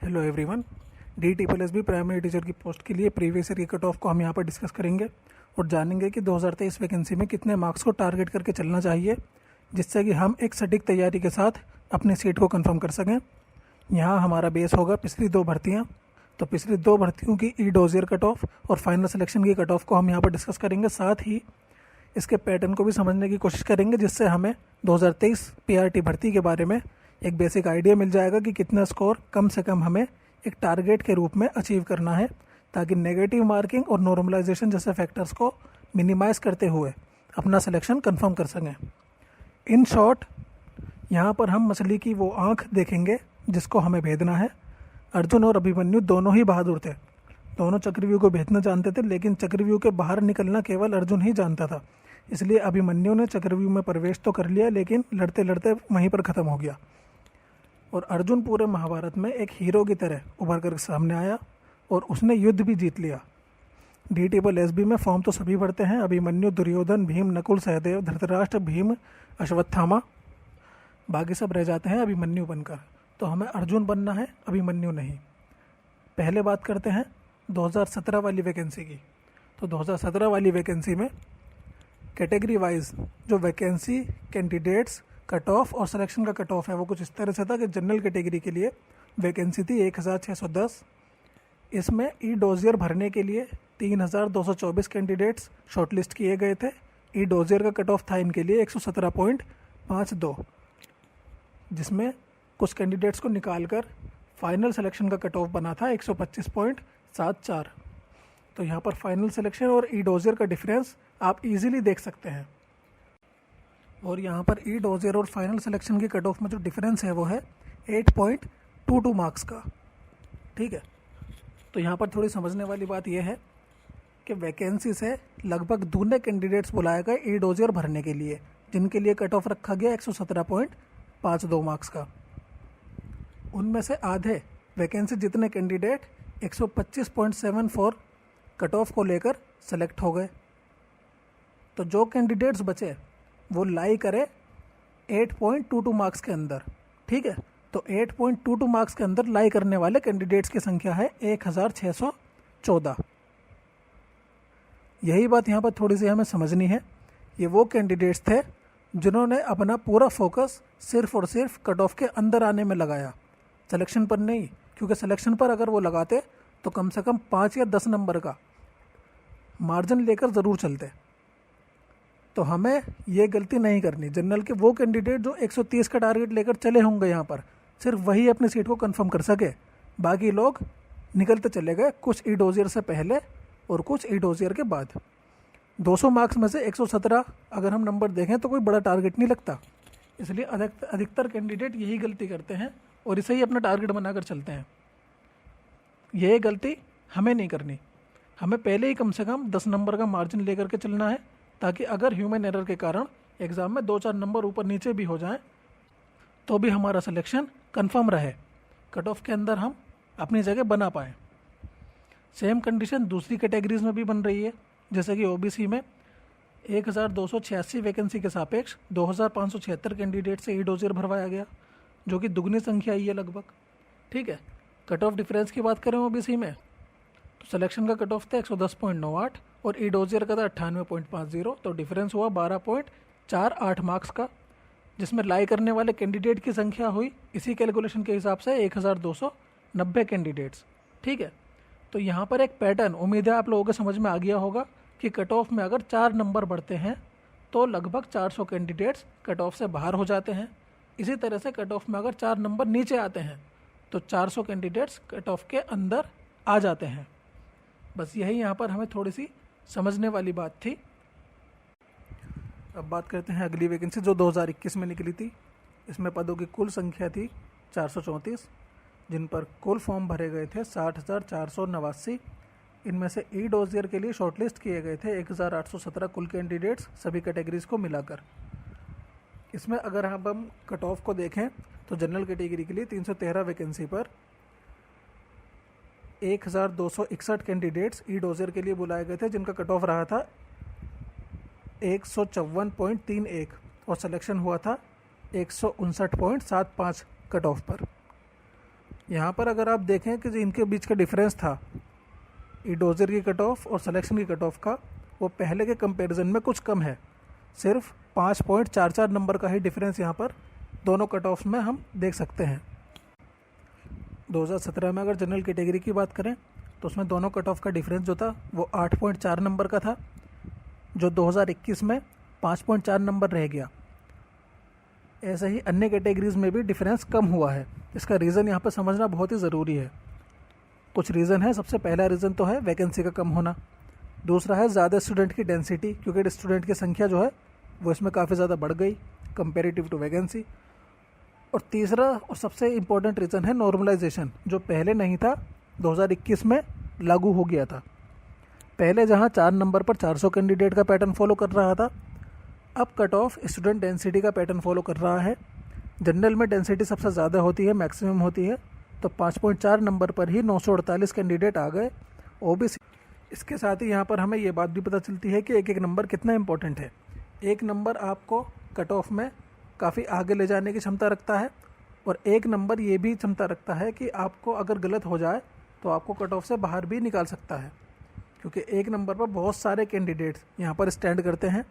Hello everyone. DTPLSB primary teacher की post के लिए प्रीवियस ईयर की कट ऑफ को हम यहाँ पर डिस्कस करेंगे और जानेंगे कि 2023 वैकेंसी में कितने मार्क्स को टारगेट करके चलना चाहिए, जिससे कि हम एक सटीक तैयारी के साथ अपनी सीट को कंफर्म कर सकें। यहाँ हमारा बेस होगा पिछली दो भर्तियाँ। तो पिछली दो भर्तियों की ई-डोजियर कट ऑफ और फाइनल सिलेक्शन की कट ऑफ को हम यहाँ पर डिस्कस करेंगे। साथ ही इसके पैटर्न को भी समझने की कोशिश करेंगे, जिससे हमें 2023 PRT भर्ती के बारे में एक बेसिक आइडिया मिल जाएगा कि कितना स्कोर कम से कम हमें एक टारगेट के रूप में अचीव करना है, ताकि नेगेटिव मार्किंग और नॉर्मलाइजेशन जैसे फैक्टर्स को मिनिमाइज करते हुए अपना सिलेक्शन कंफर्म कर सकें। इन शॉर्ट, यहाँ पर हम मछली की वो आँख देखेंगे जिसको हमें भेदना है। अर्जुन और अभिमन्यु दोनों ही बहादुर थे, दोनों चक्रव्यूह को भेजना जानते थे, लेकिन चक्रव्यूह के बाहर निकलना केवल अर्जुन ही जानता था। इसलिए अभिमन्यु ने चक्रव्यूह में प्रवेश तो कर लिया, लेकिन लड़ते लड़ते वहीं पर ख़त्म हो गया। और अर्जुन पूरे महाभारत में एक हीरो की तरह उभर कर सामने आया और उसने युद्ध भी जीत लिया। DTPLSB में फॉर्म तो सभी भरते हैं, अभिमन्यु, दुर्योधन, भीम, नकुल, सहदेव, धृतराष्ट्र, भीम, अश्वत्थामा, बाकी सब रह जाते हैं अभिमन्यु बनकर। तो हमें अर्जुन बनना है, अभिमन्यु नहीं। पहले बात करते हैं 2017 वाली वैकेंसी की। तो 2017 वाली वैकेंसी में कैटेगरी वाइज जो वैकेंसी, कैंडिडेट्स, कट ऑफ और सिलेक्शन का कट ऑफ है वो कुछ इस तरह से था कि जनरल कैटेगरी के लिए वैकेंसी थी 1610। इसमें ई-डोजियर भरने के लिए 3224 कैंडिडेट्स शॉर्टलिस्ट किए गए थे। ई-डोजियर का कट ऑफ था इनके लिए 117.52, जिसमें कुछ कैंडिडेट्स को निकालकर फाइनल सिलेक्शन का कट ऑफ बना था 125.74। तो यहाँ पर फाइनल सिलेक्शन और ई-डोजियर का डिफरेंस आप इजीली देख सकते हैं। और यहाँ पर ई-डोजियर और फाइनल सिलेक्शन की कट ऑफ में जो डिफरेंस है वो है 8.22 मार्क्स का। ठीक है, तो यहाँ पर थोड़ी समझने वाली बात यह है कि वैकेंसी से लगभग दूने कैंडिडेट्स बुलाए गए ई-डोजियर भरने के लिए, जिनके लिए कट ऑफ रखा गया 117.52 मार्क्स का। उनमें से आधे वैकेंसी जितने कैंडिडेट 125.74 कट ऑफ को लेकर सेलेक्ट हो गए। तो जो कैंडिडेट्स बचे वो लाई करे 8.22 मार्क्स के अंदर। ठीक है, तो 8.22 मार्क्स के अंदर लाई करने वाले कैंडिडेट्स की संख्या है 1614। यही बात यहाँ पर थोड़ी सी हमें समझनी है। ये वो कैंडिडेट्स थे जिन्होंने अपना पूरा फोकस सिर्फ और सिर्फ कट ऑफ के अंदर आने में लगाया, सिलेक्शन पर नहीं। क्योंकि सिलेक्शन पर अगर वो लगाते तो कम से कम 5 या 10 नंबर का मार्जिन लेकर ज़रूर चलते। तो हमें ये गलती नहीं करनी। जनरल के वो कैंडिडेट जो 130 का टारगेट लेकर चले होंगे यहाँ पर, सिर्फ वही अपनी सीट को कंफर्म कर सके। बाकी लोग निकलते चले गए, कुछ ई-डोजियर से पहले और कुछ ई-डोजियर के बाद। 200 मार्क्स में से 117 अगर हम नंबर देखें तो कोई बड़ा टारगेट नहीं लगता। इसलिए अधिकतर कैंडिडेट यही गलती करते हैं और इसे ही अपना टारगेट बनाकर चलते हैं। यह गलती हमें नहीं करनी। हमें पहले ही कम से कम 10 नंबर का मार्जिन लेकर के चलना है, ताकि अगर ह्यूमन एरर के कारण एग्ज़ाम में 2-4 नंबर ऊपर नीचे भी हो जाएं तो भी हमारा सिलेक्शन कंफर्म रहे, कट ऑफ के अंदर हम अपनी जगह बना पाएँ। सेम कंडीशन दूसरी कैटेगरीज में भी बन रही है, जैसे कि OBC में 1286 वैकेंसी के सापेक्ष 2576 कैंडिडेट से ई-डोजियर भरवाया गया, जो कि दुगनी संख्या ही है लगभग। ठीक है, कट ऑफ डिफरेंस की बात करें OBC में तो सिलेक्शन का कट ऑफ था 110.98 और ई-डोजियर का था 98.50। तो डिफरेंस हुआ 12.48 मार्क्स का, जिसमें लाई करने वाले कैंडिडेट की संख्या हुई इसी कैलकुलेशन के हिसाब से 1290 कैंडिडेट्स। ठीक है, तो यहाँ पर एक पैटर्न उम्मीद है आप लोगों के समझ में आ गया होगा कि कट ऑफ में अगर 4 नंबर बढ़ते हैं तो लगभग 400 कैंडिडेट्स कट ऑफ से बाहर हो जाते हैं। इसी तरह से कट ऑफ में अगर 4 नंबर नीचे आते हैं तो 400 कैंडिडेट्स कट ऑफ के अंदर आ जाते हैं। बस यही यहाँ पर हमें थोड़ी सी समझने वाली बात थी। अब बात करते हैं अगली वैकेंसी जो 2021 में निकली थी। इसमें पदों की कुल संख्या थी 434, जिन पर कुल फॉर्म भरे गए थे 60,489। इनमें से ई-डोजियर के लिए शॉर्टलिस्ट किए गए थे 1817 कुल कैंडिडेट्स, सभी कैटेगरीज को मिलाकर। इसमें अगर हम कट ऑफ को देखें तो जनरल कैटेगरी के लिए 313 वैकेंसी पर 1261 कैंडिडेट्स ई-डोजियर के लिए बुलाए गए थे, जिनका कट ऑफ रहा था 154.31 और सिलेक्शन हुआ था 159.75 कट ऑफ पर। यहाँ पर अगर आप देखें कि जो इनके बीच का डिफरेंस था ई डोजर की कट ऑफ और सिलेक्शन की कट ऑफ का, वो पहले के कंपैरिजन में कुछ कम है। सिर्फ 5.44 नंबर का ही डिफरेंस यहाँ पर दोनों कट ऑफ्स में हम देख सकते हैं। 2017 में अगर जनरल कैटेगरी की बात करें तो उसमें दोनों कट ऑफ का डिफरेंस जो था वो 8.4 नंबर का था, जो 2021 में 5.4 नंबर रह गया। ऐसे ही अन्य कैटेगरीज में भी डिफरेंस कम हुआ है। इसका रीज़न यहाँ पर समझना बहुत ही ज़रूरी है। कुछ रीज़न है। सबसे पहला रीज़न तो है वैकेंसी का कम होना, दूसरा है ज़्यादा स्टूडेंट की डेंसिटी, क्योंकि स्टूडेंट की संख्या जो है वो इसमें काफ़ी ज़्यादा बढ़ गई कंपेरेटिव टू वैकेंसी, और तीसरा और सबसे इम्पोर्टेंट रीज़न है नॉर्मलाइजेशन, जो पहले नहीं था, 2021 में लागू हो गया था। पहले जहां 4 नंबर पर 400 कैंडिडेट का पैटर्न फॉलो कर रहा था, अब कट ऑफ स्टूडेंट डेंसिटी का पैटर्न फॉलो कर रहा है। जनरल में डेंसिटी सबसे ज़्यादा होती है, मैक्सिमम होती है, तो 5.4 नंबर पर ही 948 कैंडिडेट आ गए ओबीसी। इसके साथ ही यहाँ पर हमें ये बात भी पता चलती है कि एक एक नंबर कितना इंपॉर्टेंट है। एक नंबर आपको कट ऑफ में काफ़ी आगे ले जाने की क्षमता रखता है, और एक नंबर ये भी क्षमता रखता है कि आपको अगर गलत हो जाए तो आपको कट ऑफ से बाहर भी निकाल सकता है, क्योंकि एक नंबर पर बहुत सारे कैंडिडेट्स यहाँ पर स्टैंड करते हैं।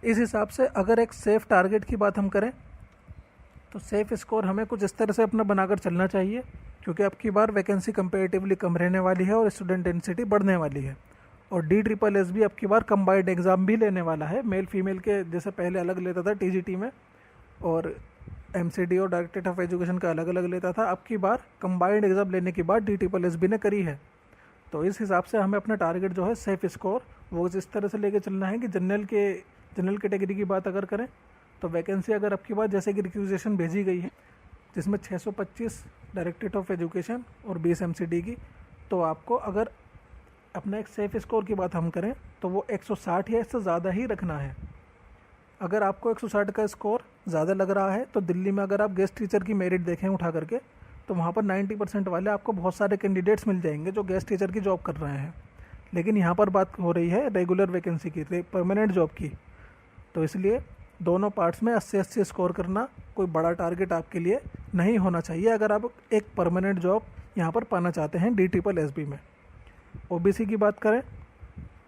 इस हिसाब से अगर एक सेफ़ टारगेट की बात हम करें तो सेफ़ स्कोर हमें कुछ इस तरह से अपना बनाकर चलना चाहिए, क्योंकि अब की बार वैकेंसी कंपेरेटिवली कम रहने वाली है और स्टूडेंट डेंसिटी बढ़ने वाली है। और DSSS भी अब की बार कंबाइंड एग्ज़ाम भी लेने वाला है, मेल फीमेल के जैसे पहले अलग लेता था TGT में, और MCD और डायरेक्टरेट ऑफ एजुकेशन का अलग अलग लेता था। अब की बार कंबाइंड एग्ज़ाम लेने की बात DSSS ने करी है। तो इस हिसाब से हमें अपना टारगेट जो है सेफ़ स्कोर वो इस तरह से लेके चलना है कि जनरल कैटेगरी की बात अगर करें तो वैकेंसी अगर अब की बार जैसे कि रिक्विजिशन भेजी गई है, जिसमें 625 डायरेक्टरेट ऑफ एजुकेशन और 20 MCD की, तो आपको अगर अपना एक सेफ़ स्कोर की बात हम करें तो वो 160 या इससे ज़्यादा ही रखना है। अगर आपको 160 का स्कोर ज़्यादा लग रहा है तो दिल्ली में अगर आप गेस्ट टीचर की मेरिट देखें उठा करके, तो वहाँ पर 90% वाले आपको बहुत सारे कैंडिडेट्स मिल जाएंगे जो गेस्ट टीचर की जॉब कर रहे हैं। लेकिन यहाँ पर बात हो रही है रेगुलर वैकेंसी की, परमानेंट जॉब की, तो इसलिए दोनों पार्ट्स में 80-80 स्कोर करना कोई बड़ा टारगेट आपके लिए नहीं होना चाहिए अगर आप एक परमानेंट जॉब यहाँ पर पाना चाहते हैं DSSB में। OBC की बात करें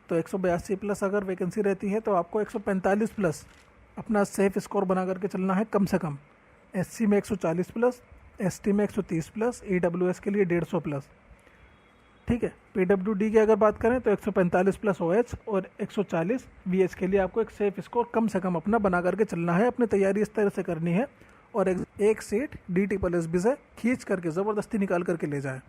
तो 182 प्लस अगर वैकेंसी रहती है तो आपको 145 प्लस अपना सेफ़ स्कोर बना करके चलना है कम से कम। SC में 140 प्लस, ST में 130 प्लस, EWS के लिए 150 प्लस, ठीक है। PWD की अगर बात करें तो 145 प्लस OH और 140 VH के लिए आपको एक सेफ़ स्कोर कम से कम अपना बना करके चलना है। अपनी तैयारी इस तरह से करनी है और एक सीट DSSB से खींच करके ज़बरदस्ती निकाल करके ले जाए।